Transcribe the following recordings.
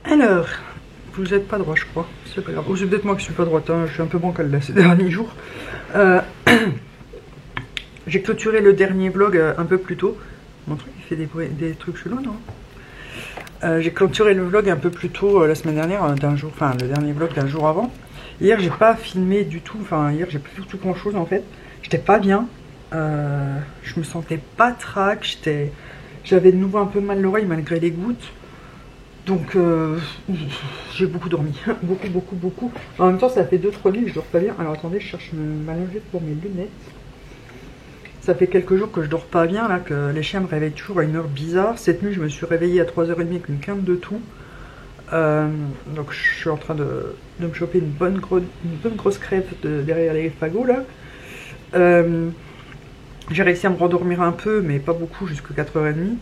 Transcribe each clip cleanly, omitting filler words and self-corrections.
Alors, vous n'êtes pas droit, je crois. C'est pas grave. Ou c'est peut-être moi qui suis pas droite, hein. Je suis un peu bancal là ces derniers jours. Euh, J'ai clôturé le dernier vlog un peu plus tôt. Mon truc, il fait des trucs chelous, non? J'ai clôturé le vlog un peu plus tôt la semaine dernière, d'un jour, enfin le dernier vlog d'un jour avant. Hier, j'ai pas filmé du tout, enfin hier, j'ai pas fait tout grand chose en fait. J'étais pas bien, je me sentais pas trac, j'avais de nouveau un peu mal à l'oreille malgré les gouttes. Donc, j'ai beaucoup dormi, beaucoup. En même temps, ça fait 2-3 nuits que je dors pas bien. Alors attendez, je cherche ma lingette pour mes lunettes. Ça fait quelques jours que je dors pas bien, là, que les chiens me réveillent toujours à une heure bizarre. Cette nuit, je me suis réveillée à 3h30 avec une quinte de tout. Donc je suis en train de me choper une bonne grosse crève derrière les fagots, là. J'ai réussi à me rendormir un peu, mais pas beaucoup, jusqu'à 4h30.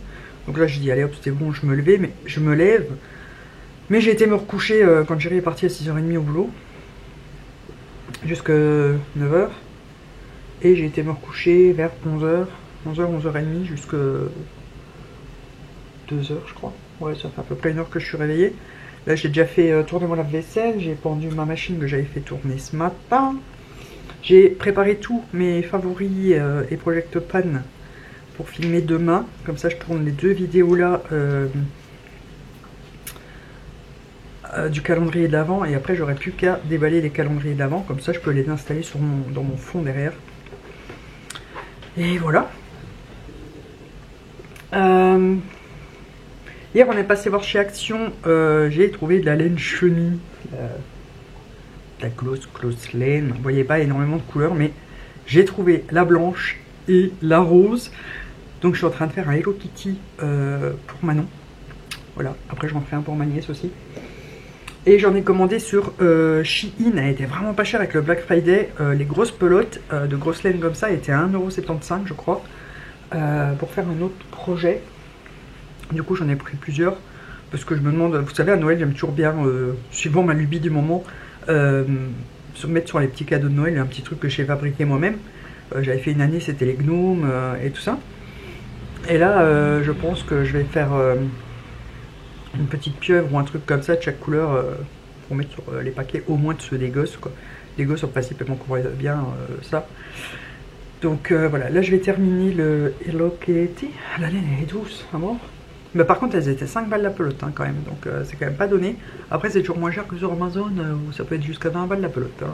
Donc là, je dis, allez hop, c'était bon, je me lève. Mais j'ai été me recoucher quand Jerry est parti à 6h30 au boulot. Jusqu'à 9h. Et j'ai été me recoucher vers 11h, 11h30, jusqu'à 2h, je crois. Ouais, ça fait à peu près une heure que je suis réveillée. Là, j'ai déjà fait tourner mon lave-vaisselle. J'ai pendu ma machine que j'avais fait tourner ce matin. J'ai préparé tous mes favoris et Project Pan pour filmer demain. Comme ça, je tourne les deux vidéos là du calendrier de l'Avent. Et après, j'aurai plus qu'à déballer les calendriers de l'Avent. Comme ça, je peux les installer dans mon fond derrière. Et voilà. Hier, on est passé voir chez Action. J'ai trouvé de la laine chenille. De la close laine. Vous voyez pas énormément de couleurs, mais j'ai trouvé la blanche et la rose. Donc, je suis en train de faire un Hello Kitty pour Manon. Voilà. Après, j'en ferai un pour ma nièce aussi. Et j'en ai commandé sur Shein. Elle était vraiment pas chère avec le Black Friday. Les grosses pelotes de grosse laine comme ça étaient à 1,75 € je crois. Pour faire un autre projet. Du coup j'en ai pris plusieurs. Parce que je me demande, vous savez à Noël j'aime toujours bien, suivant ma lubie du moment, se mettre sur les petits cadeaux de Noël un petit truc que j'ai fabriqué moi-même. J'avais fait une année, c'était les gnomes et tout ça. Et là je pense que je vais faire une petite pieuvre ou un truc comme ça de chaque couleur pour mettre sur les paquets, au moins de ceux des gosses quoi. Les gosses en principe ils vont couvrir bien ça. Donc voilà, là je vais terminer le Hello Kitty. La laine elle est douce à mort. Mais par contre elles étaient 5 balles la pelote hein, quand même, donc c'est quand même pas donné. Après c'est toujours moins cher que sur Amazon où ça peut être jusqu'à 20 balles la pelote hein.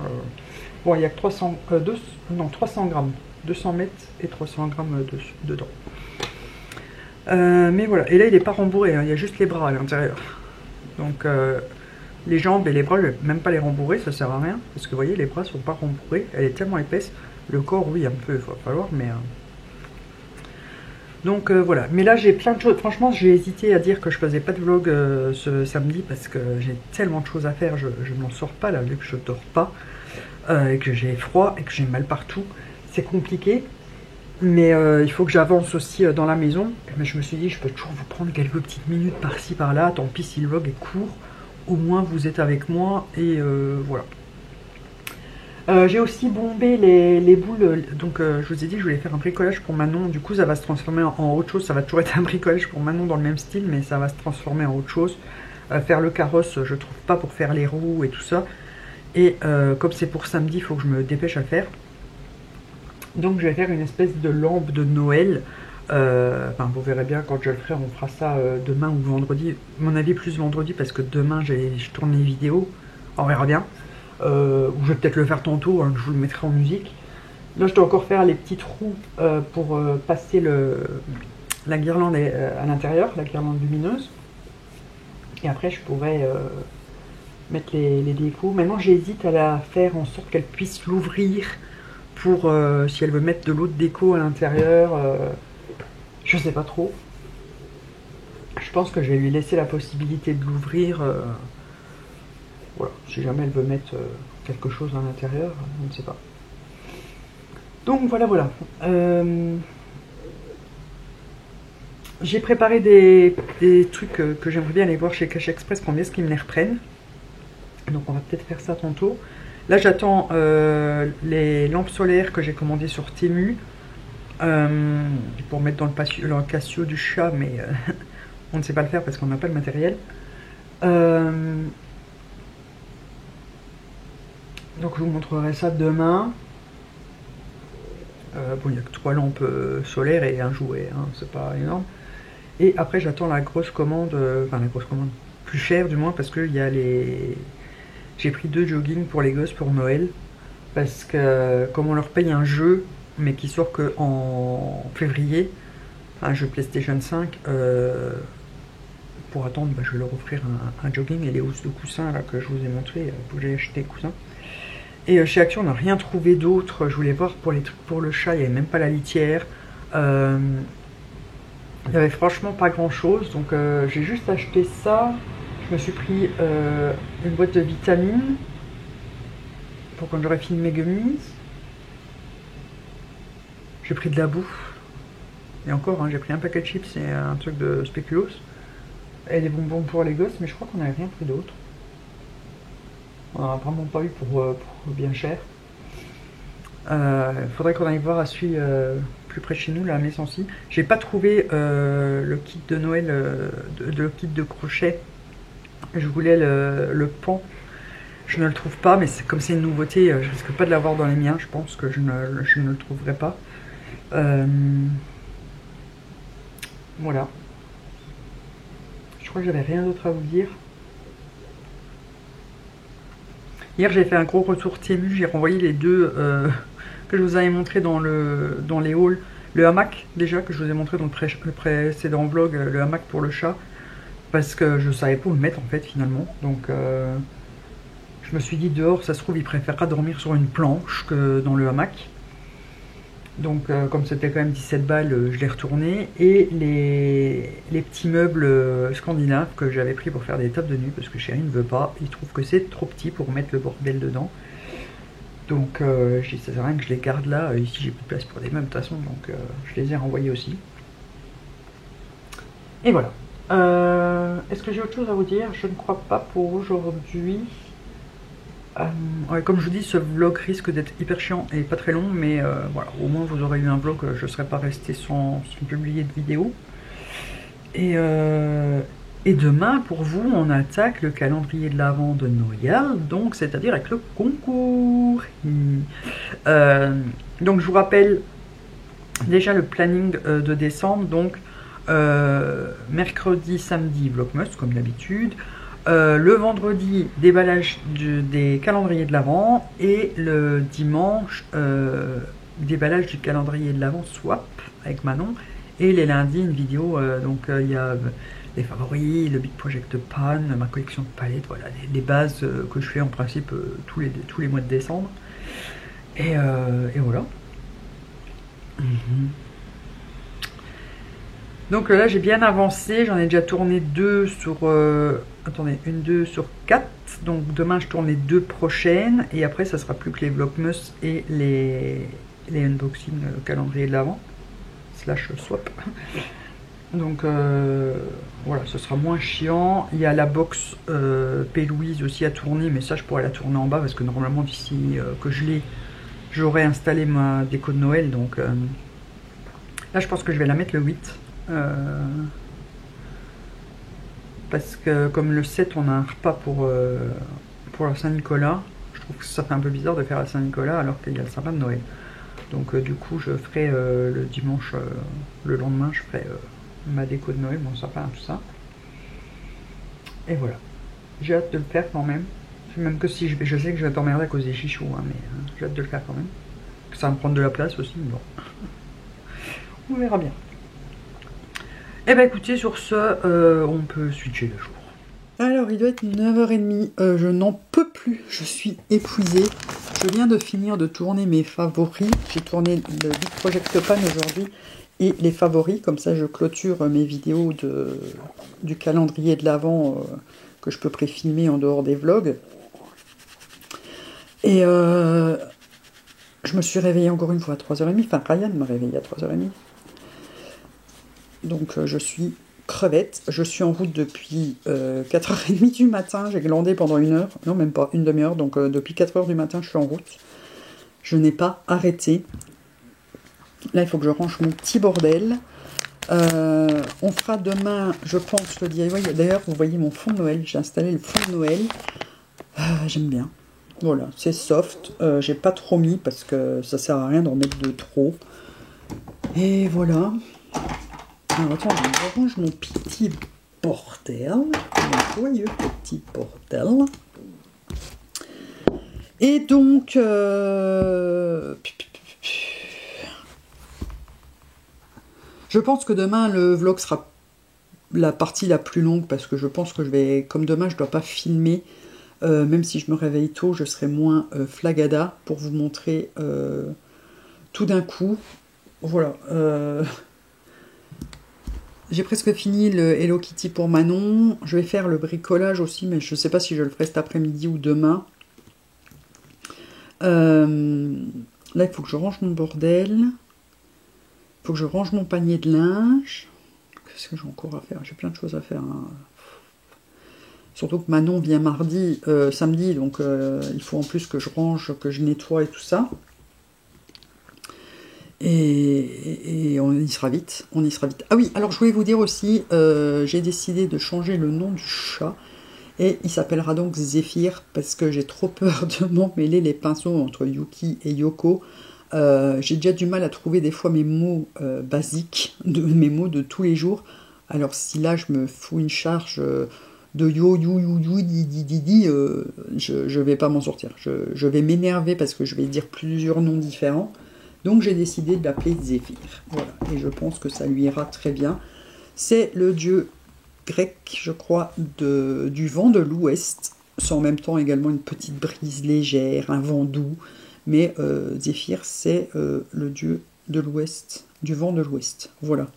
Bon il y a que 300 grammes, 200 mètres et 300 grammes dedans. Mais voilà, et là il est pas rembourré, hein. Il y a juste les bras à l'intérieur. Donc les jambes et les bras, je vais même pas les rembourrer, ça sert à rien. Parce que vous voyez, les bras sont pas rembourrés, elle est tellement épaisse. Le corps, oui, un peu, il va falloir, mais... Donc voilà, mais là j'ai plein de choses. Franchement, j'ai hésité à dire que je faisais pas de vlog ce samedi parce que j'ai tellement de choses à faire, je m'en sors pas là, vu que je dors pas, et que j'ai froid et que j'ai mal partout. C'est compliqué. Mais il faut que j'avance aussi dans la maison. Mais je me suis dit, je peux toujours vous prendre quelques petites minutes par-ci par-là. Tant pis si le vlog est court. Au moins vous êtes avec moi. Et voilà. J'ai aussi bombé les boules. Donc je vous ai dit que je voulais faire un bricolage pour Manon. Du coup ça va se transformer en autre chose. Ça va toujours être un bricolage pour Manon dans le même style. Mais ça va se transformer en autre chose. Faire le carrosse, je trouve pas pour faire les roues et tout ça. Et comme c'est pour samedi, il faut que je me dépêche à le faire. Donc je vais faire une espèce de lampe de Noël. Enfin, vous verrez bien quand je le ferai, on fera ça demain ou vendredi. À mon avis plus vendredi parce que demain je tourne les vidéos. On verra bien. Ou je vais peut-être le faire tantôt, hein, je vous le mettrai en musique. Là je dois encore faire les petits trous pour passer la guirlande à l'intérieur, la guirlande lumineuse. Et après je pourrais mettre les décos. Maintenant j'hésite à la faire en sorte qu'elle puisse l'ouvrir. Pour si elle veut mettre de l'autre déco à l'intérieur, je sais pas trop. Je pense que je vais lui laisser la possibilité de l'ouvrir. Voilà, si jamais elle veut mettre quelque chose à l'intérieur, je ne sais pas. Donc voilà. J'ai préparé des trucs que j'aimerais bien aller voir chez Cash Express, qu'on est ce qu'ils me les reprennent. Donc on va peut-être faire ça tantôt. Là j'attends les lampes solaires que j'ai commandées sur Temu pour mettre dans le Casio du chat, mais on ne sait pas le faire parce qu'on n'a pas le matériel. Donc je vous montrerai ça demain. Bon, il n'y a que 3 lampes solaires et un jouet, hein, c'est pas énorme. Et après j'attends la grosse commande, enfin la grosse commande plus chère du moins, parce que il y a les... J'ai pris 2 jogging pour les gosses pour Noël, parce que comme on leur paye un jeu, mais qui sort que en février, un jeu PlayStation 5, pour attendre, bah, je vais leur offrir un jogging et les housses de coussins là, que je vous ai montré, faut que j'ai acheté des coussins. Et chez Action, on n'a rien trouvé d'autre. Je voulais voir pour les trucs pour le chat, il n'y avait même pas la litière. Il n'y avait franchement pas grand chose, donc j'ai juste acheté ça. Je me suis pris une boîte de vitamines pour quand j'aurai fini mes gummies. J'ai pris de la bouffe. Et encore, hein, j'ai pris un paquet de chips et un truc de spéculoos. Et des bonbons pour les gosses, mais je crois qu'on n'avait rien pris d'autre. On n'en a vraiment pas eu pour bien cher. Faudrait qu'on aille voir à celui plus près de chez nous, là, à Messancy. J'ai pas trouvé le kit de Noël, le kit de crochet. Je voulais le pan. Je ne le trouve pas, mais comme c'est une nouveauté, je risque pas de l'avoir dans les miens. Je pense que je ne le trouverai pas. Voilà. Je crois que j'avais rien d'autre à vous dire. Hier, j'ai fait un gros retour Temu. J'ai renvoyé les 2 que je vous avais montré dans les hauls. Le hamac, déjà, que je vous ai montré dans le précédent vlog, le hamac pour le chat. Parce que je savais pas où le mettre, en fait, finalement. Donc, je me suis dit, dehors, ça se trouve, il préférera dormir sur une planche que dans le hamac. Donc comme c'était quand même 17 balles, je l'ai retourné. Et les petits meubles scandinaves que j'avais pris pour faire des tables de nuit, parce que chérie ne veut pas, il trouve que c'est trop petit pour mettre le bordel dedans. Donc je dis ça sert à rien que je les garde là, ici j'ai plus de place pour des meubles de toute façon, donc je les ai renvoyés aussi. Et voilà. Est-ce que j'ai autre chose à vous dire? Je ne crois pas pour aujourd'hui. Ouais, comme je vous dis, ce vlog risque d'être hyper chiant et pas très long, mais voilà, au moins vous aurez eu un vlog, je ne serai pas resté sans publier de vidéo. Et demain, pour vous, on attaque le calendrier de l'Avent de Noël, donc c'est-à-dire avec le concours. Donc je vous rappelle déjà le planning de décembre, donc mercredi, samedi, Vlogmas comme d'habitude. Le vendredi, déballage des calendriers de l'Avent, et le dimanche, déballage du calendrier de l'Avent swap avec Manon, et les lundis une vidéo, donc il y a les favoris, le Big Project Pan, ma collection de palettes, voilà, les bases que je fais en principe tous les mois de décembre, et voilà. Donc là j'ai bien avancé, j'en ai déjà tourné 2 sur... attendez, 2 sur 4. Donc demain je tourne les 2 prochaines. Et après ça sera plus que les Vlogmas et les unboxing calendrier de l'Avent. / swap. Donc voilà, ce sera moins chiant. Il y a la box P. Louise aussi à tourner. Mais ça je pourrais la tourner en bas parce que normalement d'ici que je l'ai, j'aurai installé ma déco de Noël. Donc là je pense que je vais la mettre le 8. Parce que comme le 7 on a un repas pour la Saint-Nicolas, je trouve que ça fait un peu bizarre de faire la Saint-Nicolas alors qu'il y a le sapin de Noël. Donc du coup je ferai le dimanche, le lendemain je ferai ma déco de Noël, mon sapin, tout ça. Et voilà, j'ai hâte de le faire quand même. Même que si je sais que je vais t'emmerder à cause des chichous, hein, mais j'ai hâte de le faire quand même. Ça va me prendre de la place aussi, mais bon. On verra bien. Eh ben écoutez, sur ce, on peut switcher le jour. Alors, il doit être 9h30, je n'en peux plus, je suis épuisée. Je viens de finir de tourner mes favoris. J'ai tourné le Big Project Pan aujourd'hui et les favoris. Comme ça, je clôture mes vidéos du calendrier de l'Avent que je peux pré-filmer en dehors des vlogs. Et je me suis réveillée encore une fois à 3h30. Enfin, Ryan m'a réveillée à 3h30. Donc je suis crevette, je suis en route depuis 4h30 du matin, j'ai glandé pendant 1 heure, non même pas, une demi-heure, donc depuis 4h du matin je suis en route. Je n'ai pas arrêté. Là il faut que je range mon petit bordel. On fera demain, je pense, le DIY. D'ailleurs, vous voyez mon fond de Noël. J'ai installé le fond de Noël. J'aime bien. Voilà, c'est soft. J'ai pas trop mis parce que ça sert à rien d'en mettre de trop. Et voilà. Alors attends, je range mon petit bordel. Mon joyeux petit bordel. Et donc... je pense que demain, le vlog sera la partie la plus longue parce que je pense que je vais... Comme demain, je ne dois pas filmer. Même si je me réveille tôt, je serai moins flagada pour vous montrer tout d'un coup. Voilà. J'ai presque fini le Hello Kitty pour Manon. Je vais faire le bricolage aussi, mais je ne sais pas si je le ferai cet après-midi ou demain. Là, il faut que je range mon bordel. Il faut que je range mon panier de linge. Qu'est-ce que j'ai encore à faire? J'ai plein de choses à faire. Hein. Surtout que Manon vient samedi, donc il faut en plus que je range, que je nettoie et tout ça. Et on y sera vite, on y sera vite. Ah oui, alors je voulais vous dire aussi, j'ai décidé de changer le nom du chat. Et il s'appellera donc Zéphyr, parce que j'ai trop peur de m'emmêler les pinceaux entre Yuki et Yoko. J'ai déjà du mal à trouver des fois mes mots basiques, mes mots de tous les jours. Alors si là je me fous une charge de di, je vais pas m'en sortir. Je vais m'énerver parce que je vais dire plusieurs noms différents. Donc j'ai décidé de l'appeler Zéphyr. Voilà, et je pense que ça lui ira très bien. C'est le dieu grec, je crois, du vent de l'ouest. C'est en même temps également une petite brise légère, un vent doux. Mais Zéphyr, c'est le dieu de l'ouest, du vent de l'ouest. Voilà.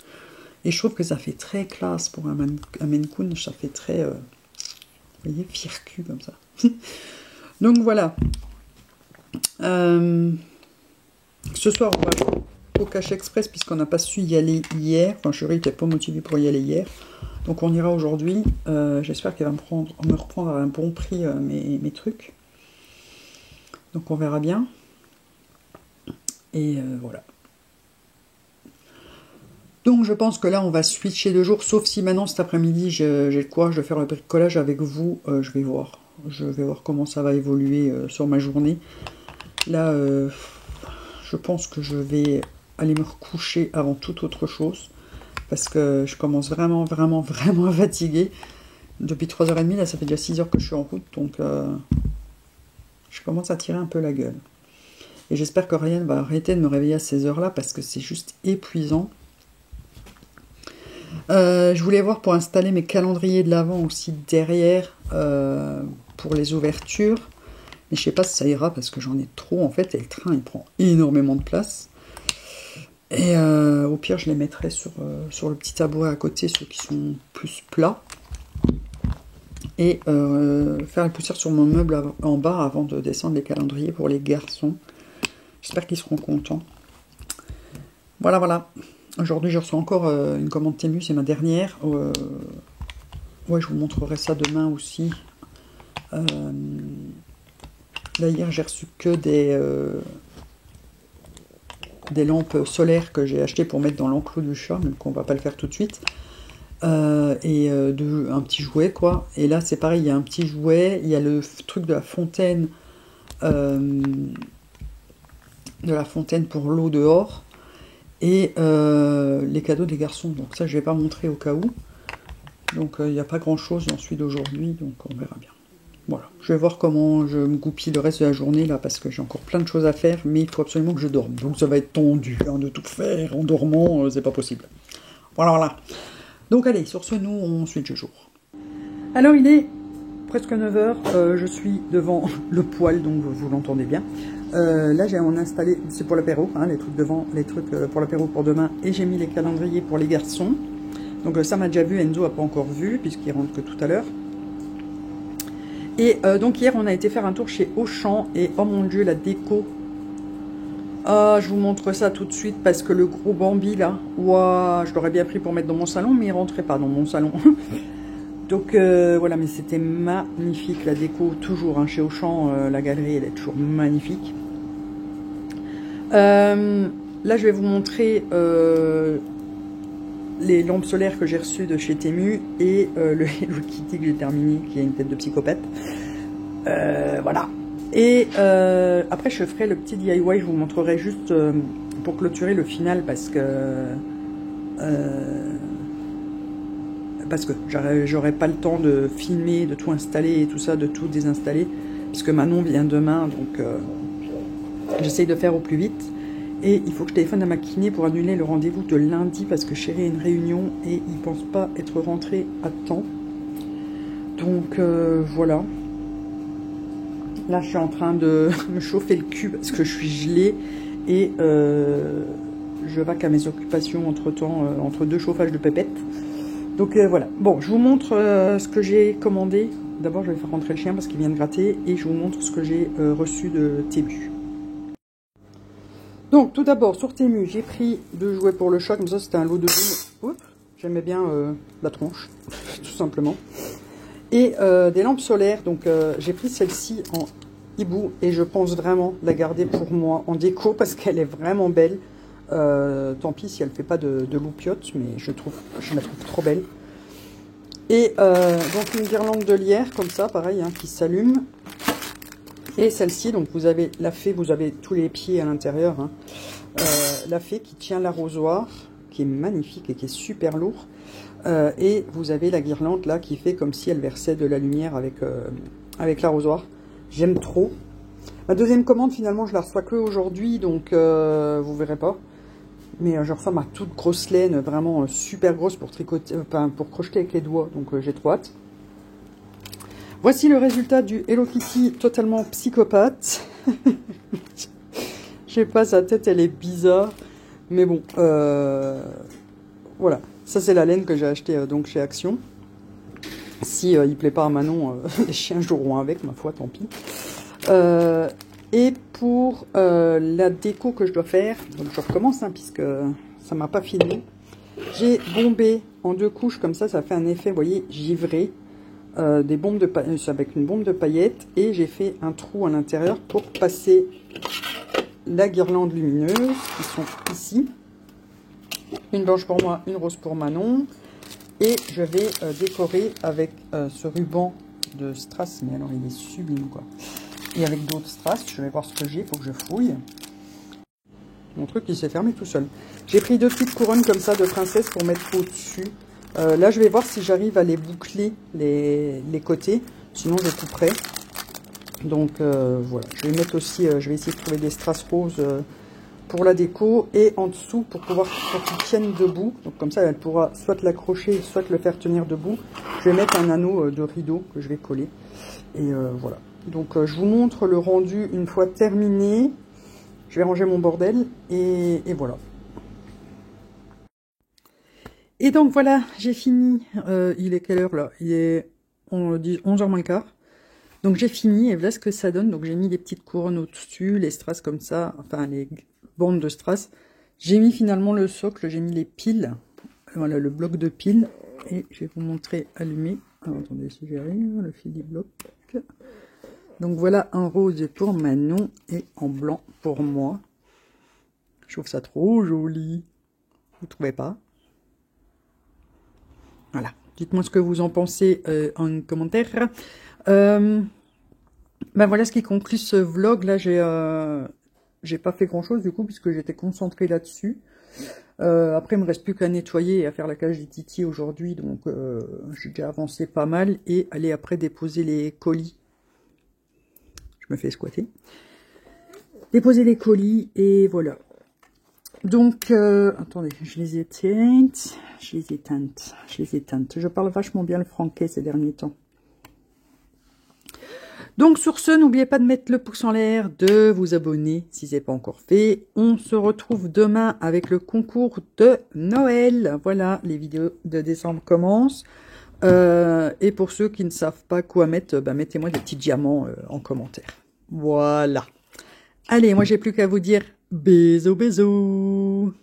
Et je trouve que ça fait très classe pour un Maine Coon. Ça fait très, vous voyez, fircu comme ça. Donc voilà. Ce soir, on va au Cache Express puisqu'on n'a pas su y aller hier. Enfin, chérie n'était pas motivée pour y aller hier. Donc on ira aujourd'hui. J'espère qu'elle va me reprendre à un bon prix mes trucs. Donc on verra bien. Et voilà. Donc je pense que là on va switcher de jour. Sauf si maintenant cet après-midi j'ai le courage de faire le bricolage avec vous. Je vais voir. Je vais voir comment ça va évoluer sur ma journée. Là, je pense que je vais aller me recoucher avant toute autre chose. Parce que je commence vraiment à fatiguer. Depuis 3h30, là ça fait déjà 6h que je suis en route, donc je commence à tirer un peu la gueule. Et j'espère que Ryan va arrêter de me réveiller à ces heures-là, parce que c'est juste épuisant. Je voulais voir pour installer mes calendriers de l'Avent aussi derrière, pour les ouvertures. Mais je sais pas si ça ira, parce que j'en ai trop en fait, et le train il prend énormément de place. Et au pire, je les mettrai sur le petit tabouret à côté, ceux qui sont plus plats. Et faire la poussière sur mon meuble en bas avant de descendre les calendriers pour les garçons. J'espère qu'ils seront contents. Voilà, voilà. Aujourd'hui, je reçois encore une commande Temu, c'est ma dernière. Ouais, je vous montrerai ça demain aussi. Là, hier, j'ai reçu que des lampes solaires que j'ai achetées pour mettre dans l'enclos du chat, donc on va pas le faire tout de suite. Un petit jouet, quoi. Et là, c'est pareil, il y a un petit jouet, il y a le truc de la fontaine, pour l'eau dehors, et les cadeaux des garçons. Donc ça, je vais pas montrer au cas où. Donc il n'y a pas grand-chose dans celui d'aujourd'hui, donc on verra bien. Voilà, je vais voir comment je me goupille le reste de la journée, là, parce que j'ai encore plein de choses à faire, mais il faut absolument que je dorme. Donc ça va être tendu, hein, de tout faire en dormant, c'est pas possible. Voilà, voilà. Donc allez, sur ce, nous, on switch de jour. Alors, il est presque 9h, je suis devant le poêle, donc vous l'entendez bien. Là, on a installé, c'est pour l'apéro, hein, les trucs pour l'apéro pour demain, et j'ai mis les calendriers pour les garçons. Donc Sam a déjà vu, Enzo n'a pas encore vu, puisqu'il rentre que tout à l'heure. Et donc hier, on a été faire un tour chez Auchan, et oh mon Dieu, la déco. Ah, je vous montre ça tout de suite, parce que le gros Bambi, là, ouah, je l'aurais bien pris pour mettre dans mon salon, mais il rentrait pas dans mon salon. Donc voilà, mais c'était magnifique, la déco, toujours, hein, chez Auchan, la galerie, elle est toujours magnifique. Là, je vais vous montrer les lampes solaires que j'ai reçues de chez Temu et le Hello Kitty que j'ai terminé, qui a une tête de psychopathe. Voilà. Et après, je ferai le petit DIY, je vous montrerai juste pour clôturer le final parce que j'aurai pas le temps de filmer, de tout installer et tout ça, de tout désinstaller, puisque Manon vient demain, donc j'essaye de faire au plus vite. Et il faut que je téléphone à ma kiné pour annuler le rendez-vous de lundi, parce que Chéri a une réunion et il pense pas être rentré à temps. Donc voilà. Là, je suis en train de me chauffer le cul parce que je suis gelée et je vaque à mes occupations entre-temps, entre deux chauffages de pépette. Donc voilà. Bon, je vous montre ce que j'ai commandé. D'abord, je vais faire rentrer le chien parce qu'il vient de gratter et je vous montre ce que j'ai reçu de Temu. Donc, tout d'abord, sur Temu, j'ai pris 2 jouets pour le chat. Comme ça, c'était un lot de billes. J'aimais bien la tronche, tout simplement. Et des lampes solaires. Donc, j'ai pris celle-ci en hibou et je pense vraiment la garder pour moi en déco parce qu'elle est vraiment belle. Tant pis si elle fait pas de loupiote, mais je la trouve trop belle. Et donc une guirlande de lierre comme ça, pareil, hein, qui s'allume. Et celle-ci, donc vous avez la fée, vous avez tous les pieds à l'intérieur. Hein. La fée qui tient l'arrosoir, qui est magnifique et qui est super lourd. Et vous avez la guirlande là qui fait comme si elle versait de la lumière avec l'arrosoir. J'aime trop. Ma deuxième commande, finalement, je la reçois que aujourd'hui, donc vous verrez pas. Mais je reçois ma toute grosse laine, vraiment super grosse pour tricoter, pour crocheter avec les doigts, donc j'ai trop hâte. Voici le résultat du Hello Kitty totalement psychopathe. Je sais pas, sa tête elle est bizarre, mais bon, voilà. Ça c'est la laine que j'ai acheté donc chez Action. Si il plaît pas à Manon, les chiens joueront avec, ma foi, tant pis. Et pour la déco que je dois faire, donc je recommence hein, puisque ça m'a pas fini. J'ai bombé en 2 couches comme ça fait un effet, vous voyez, givré, des bombes de avec une bombe de paillettes et j'ai fait un trou à l'intérieur pour passer la guirlande lumineuse qui sont ici. Une blanche pour moi, une rose pour Manon et je vais décorer avec ce ruban de strass, mais alors il est sublime quoi. Et avec d'autres strass, je vais voir ce que j'ai, il faut que je fouille. Mon truc, il s'est fermé tout seul. J'ai pris 2 petites couronnes comme ça de princesse pour mettre au-dessus. Là, je vais voir si j'arrive à les boucler les côtés. Sinon, je couperai. Donc, voilà. Je vais mettre aussi, je vais essayer de trouver des strass roses pour la déco. Et en dessous, pour qu'ils tiennent debout. Donc, comme ça, elle pourra soit l'accrocher, soit le faire tenir debout. Je vais mettre un anneau de rideau que je vais coller. Et voilà. Donc je vous montre le rendu une fois terminé. Je vais ranger mon bordel et voilà. Et donc voilà, j'ai fini. Il est quelle heure là? Il est 11h moins le quart. Donc j'ai fini et voilà ce que ça donne. Donc j'ai mis des petites couronnes au-dessus, les strass comme ça, enfin les bandes de strass. J'ai mis finalement le socle, j'ai mis les piles. Voilà le bloc de piles. Et je vais vous montrer allumé. Alors attendez si j'arrive, le fil du bloc. Donc voilà un rose pour Manon et en blanc pour moi. Je trouve ça trop joli. Vous trouvez pas? Voilà. Dites-moi ce que vous en pensez en commentaire. Ben voilà ce qui conclut ce vlog. Là j'ai pas fait grand chose du coup puisque j'étais concentrée là-dessus. Après il me reste plus qu'à nettoyer et à faire la cage des titis aujourd'hui. Donc j'ai déjà avancé pas mal. Et aller après déposer les colis. Je me fais squatter. Déposer les colis et voilà. Donc, attendez, je les ai éteintes. Je parle vachement bien le franquais ces derniers temps. Donc, sur ce, n'oubliez pas de mettre le pouce en l'air, de vous abonner si ce n'est pas encore fait. On se retrouve demain avec le concours de Noël. Voilà, les vidéos de décembre commencent. Et pour ceux qui ne savent pas quoi mettre, bah, mettez-moi des petits diamants en commentaire. Voilà. Allez, moi j'ai plus qu'à vous dire bisous bisous.